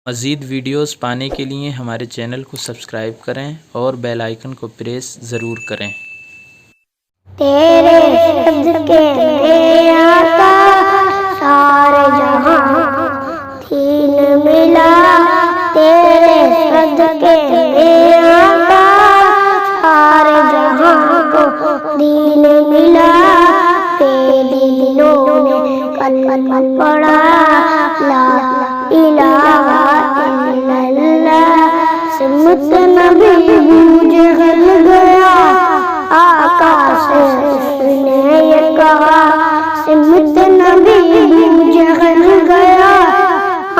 مزید ویڈیوز پانے کے لیے ہمارے چینل کو سبسکرائب کریں اور بیل آئیکن کو پریس ضرور کریں۔ تیرے صدقے میں آقا سارے جہاں دین ملا، تیرے صدقے میں آقا سارے جہاں کو دین ملا۔ تیرے دلوں نے کلمہ پڑھا لا الہ الا اللہ، سمت نبی مجھے گل گیا آقا سے اس نے یہ کہا، سمت نبی مجھے گل گیا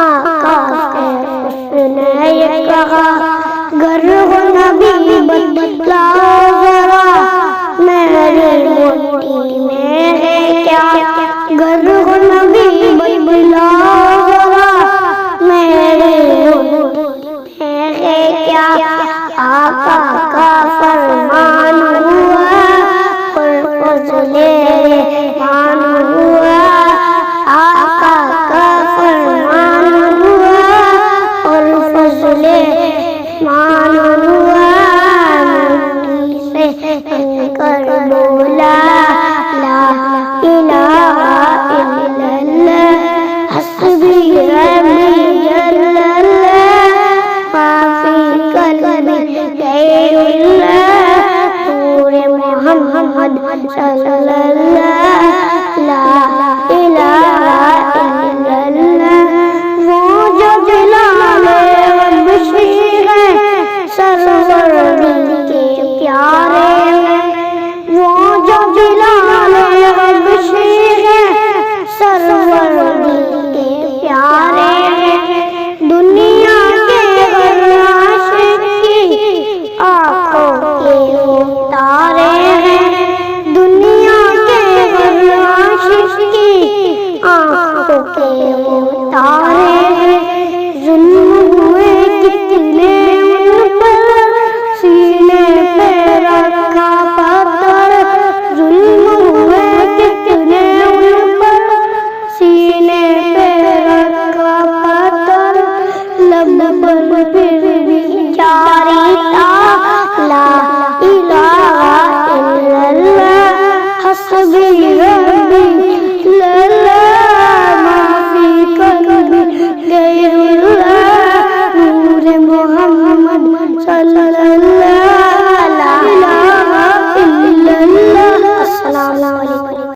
آقا سے اس نے یہ کہا، گر ہو نبی بتلا ذرا میرے موٹی میں ہے کیا، گر ہو نبی بتلا ذرا میرے موٹی میں ہے کیا۔ آقا کا فرمان ہوا اور فضل رحمان ہوا، آقا کا فرمان ہوا اور فضل